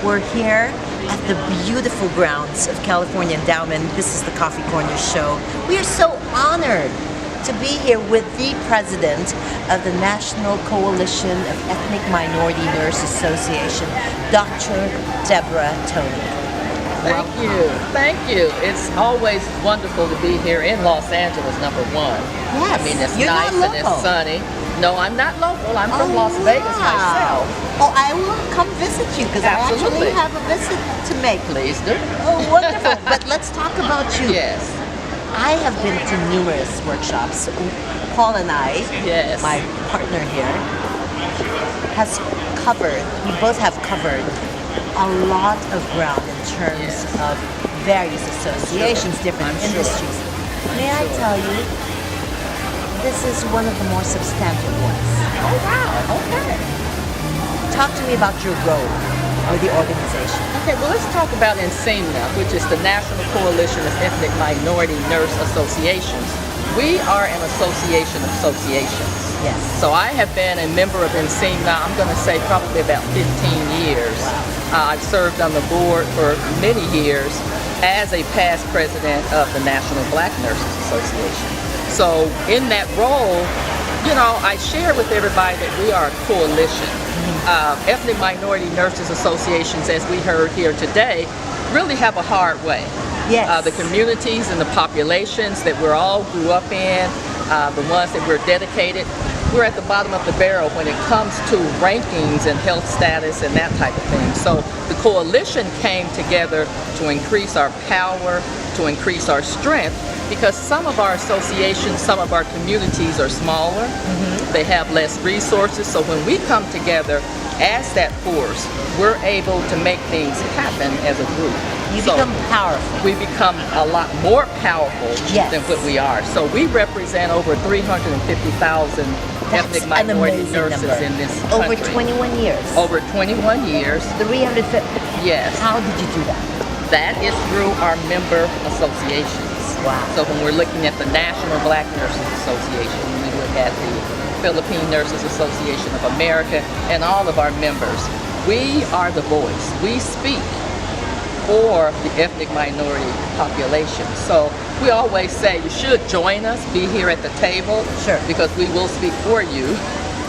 We're here at the beautiful grounds of California Endowment. This is the Coffee Corner Show. We are so honored to be here with the president of the National Coalition of Ethnic Minority Nurse Association, Dr. Deborah Tony. Thank you. Thank you. It's always wonderful to be here in Los Angeles, number one. Yes. I mean, it's You're nice not and it's local. sunny. No, I'm not local. I'm from Las Vegas myself. Oh, I will come visit you because I actually Absolutely. have a visit to make. Please do. Oh, wonderful. But let's talk about you. Yes. I have been to numerous workshops. Paul and I, Yes. my partner here, has covered, we both have covered a lot of ground in terms Yes. of various associations, different I'm sure. industries. May I sure. tell you, this is one of the more substantive ones. Oh, wow. Okay. Talk to me about your role with the organization. Okay, well, let's talk about NCEMNA, which is the National Coalition of Ethnic Minority Nurse Associations. We are an association of associations. Yes. So I have been a member of NCEMNA, I'm going to say probably about 15 years. I've served on the board for many years as a past president of the National Black Nurses Association. So in that role, you know, I share with everybody that we are a coalition. Ethnic Minority Nurses Associations, as we heard here today, really have a hard way. Yes. The communities and the populations that we all grew up in, the ones that we're dedicated, we're at the bottom of the barrel when it comes to rankings and health status and that type of thing. So the coalition came together to increase our power, to increase our strength, because some of our associations, some of our communities are smaller, they have less resources, so when we come together as that force, we're able to make things happen as a group. You So become powerful. we become a lot more powerful Yes. than what we are. So we represent over 350,000 ethnic That's an minority amazing nurses number. in this Over country. 21 years. Over 21 years. 350. Yes. How did you do that? That is through our member associations. Wow. So when we're looking at the National Black Nurses Association, we look at the Philippine Nurses Association of America, and all of our members, we are the voice. We speak for the ethnic minority population. So we always say you should join us, be here at the table, Sure. because we will speak for you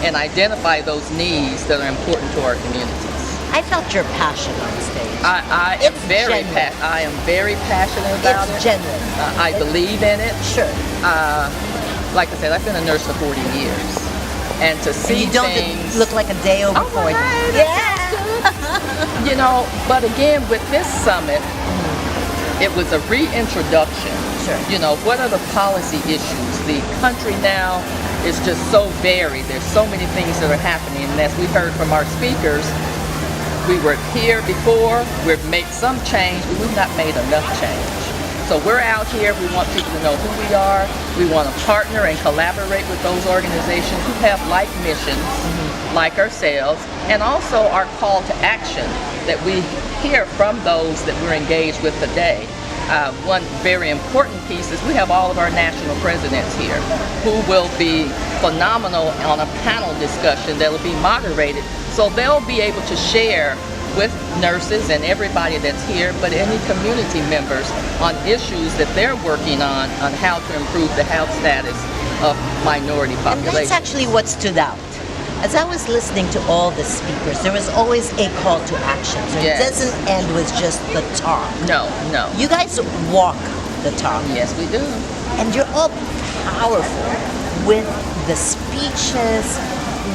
and identify those needs that are important to our communities. I felt your passion on stage. I It's am very passionate about It's it. genuine. I believe in it. Sure. Like I said, I've been a nurse for 40 years, and to see And you don't things. look like a day over Oh, 40. right, Yeah. You know, but again, with this summit, it was a reintroduction. Sure. You know, what are the policy issues? The country now is just so varied. There's so many things that are happening, and as we heard from our speakers, we were here before, we've made some change, but we've not made enough change. So we're out here, we want people to know who we are, we want to partner and collaborate with those organizations who have like missions, like ourselves, and also our call to action that we hear from those that we're engaged with today. One very important piece is we have all of our national presidents here who will be phenomenal on a panel discussion that will be moderated, so they'll be able to share with nurses and everybody that's here, but any community members on issues that they're working on how to improve the health status of minority And populations. that's actually what stood out. As I was listening to all the speakers, there was always a call to action. So Yes. it doesn't end with just the talk. No. You guys walk the talk. Yes, we do. And you're all powerful with the speeches,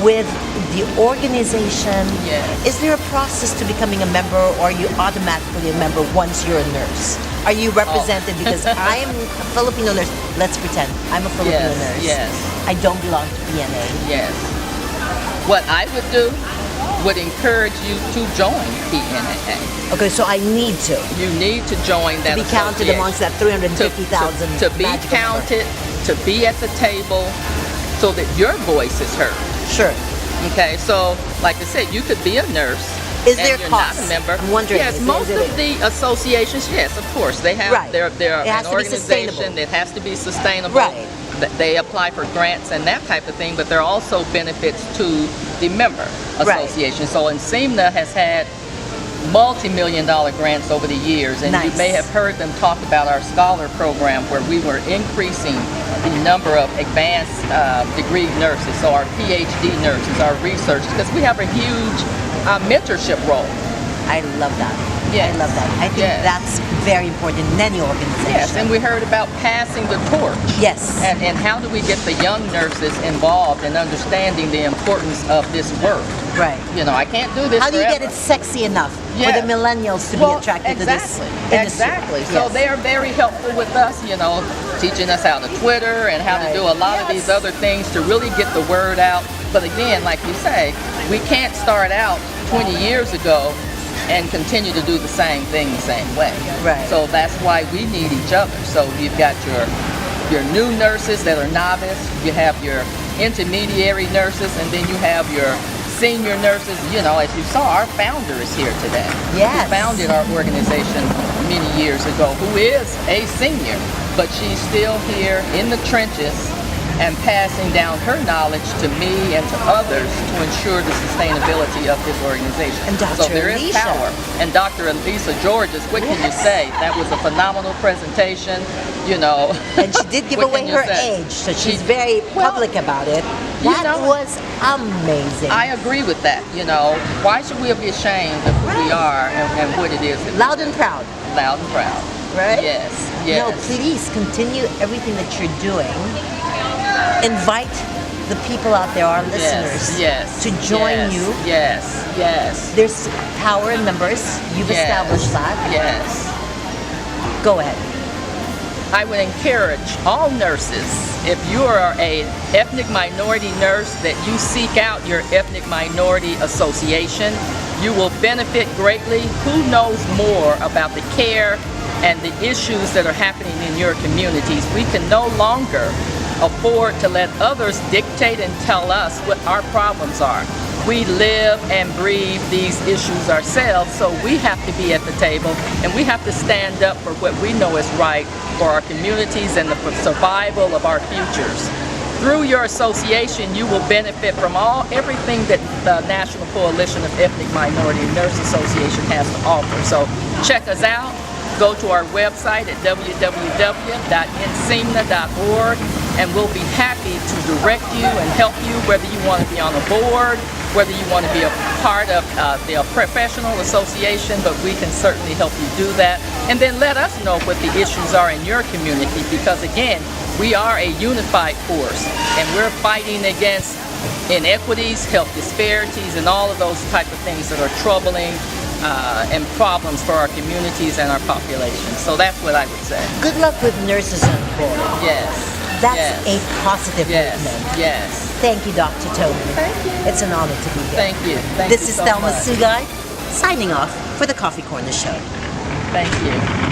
with the organization. Yes. Is there a process to becoming a member, or are you automatically a member once you're a nurse? Are you represented? Because I am a Filipino nurse. Let's pretend I'm a Filipino nurse. Yes. I don't belong to PNA. Yes. What I would do would encourage you to join PNAA. Okay, so I need to You need to join that be counted association. amongst that 350,000. to be magical number. counted, to be at the table, so that your voice is heard. Sure. Okay, so like I said, you could be a nurse. Is and there you're cost? not a member. I'm wondering, Yes, is most there- of the associations, yes, of course, they have. Right. They're It has an to be sustainable. organization that has to be sustainable. Right. They apply for grants and that type of thing, but there are also benefits to the member Right. association. So NCEMNA has had multi-million-dollar grants over the years, and you Nice. may have heard them talk about our scholar program, where we were increasing the number of advanced degree nurses, so our PhD nurses, our research, because we have a huge mentorship role. I love that. Yes. I love that. I think Yes. that's very important in any organization. Yes, and we heard about passing the torch. Yes. And how do we get the young nurses involved in understanding the importance of this work? Right. You know, I can't do this How do you forever. get it sexy enough for Yeah. the millennials to be attracted to this industry? Exactly. So Yes. they are very helpful with us, you know, teaching us how to Twitter and how Right. to do a lot of Yes. these other things to really get the word out. But again, like you say, we can't start out 20 years ago and continue to do the same thing the same way. Right. So that's why we need each other. So you've got your new nurses that are novice, you have your intermediary nurses, and then you have your senior nurses. You know, as you saw, our founder is here today. Yes. Who founded our organization many years ago, who is a senior, but she's still here in the trenches and passing down her knowledge to me and to others to ensure the sustainability of this organization. And Dr. So there is Alicia. power. And Dr. Elisa Georges, what can you Yes. say? That was a phenomenal presentation, you know. And she did give What away can you her say? age, so She- she's very well, public about it. you That know- was amazing. I agree with that, you know. Why should we be ashamed of who we Right. are and what it is that we Loud do? and proud, Loud and proud. right? Yes, yes. No, please continue everything that you're doing. Invite the people out there, our listeners, yes, to join yes, you. Yes, yes. There's power in numbers. You've yes, established that. Yes. Go ahead. I would encourage all nurses, if you are a ethnic minority nurse, that you seek out your ethnic minority association. You will benefit greatly. Who knows more about the care and the issues that are happening in your communities? We can no longer afford to let others dictate and tell us what our problems are. We live and breathe these issues ourselves, so we have to be at the table and we have to stand up for what we know is right for our communities and the survival of our futures. Through your association, you will benefit from everything that the National Coalition of Ethnic Minority Nurse Association has to offer. So check us out. Go to our website at www.ncemna.org, and we'll be happy to direct you and help you, whether you want to be on a board, whether you want to be a part of the professional association, but we can certainly help you do that. And then let us know what the issues are in your community, because again, we are a unified force and we're fighting against inequities, health disparities, and all of those type of things that are troubling and problems for our communities and our population. So that's what I would say. Good luck with Nurses on Board. Yes. That's yes. a positive Yes. movement. Yes. Thank you, Dr. Tony. Thank you. It's an honor to be here. Thank you. Thank This you is so Thelma much. Sugai signing off for the Coffee Corner Show. Thank you.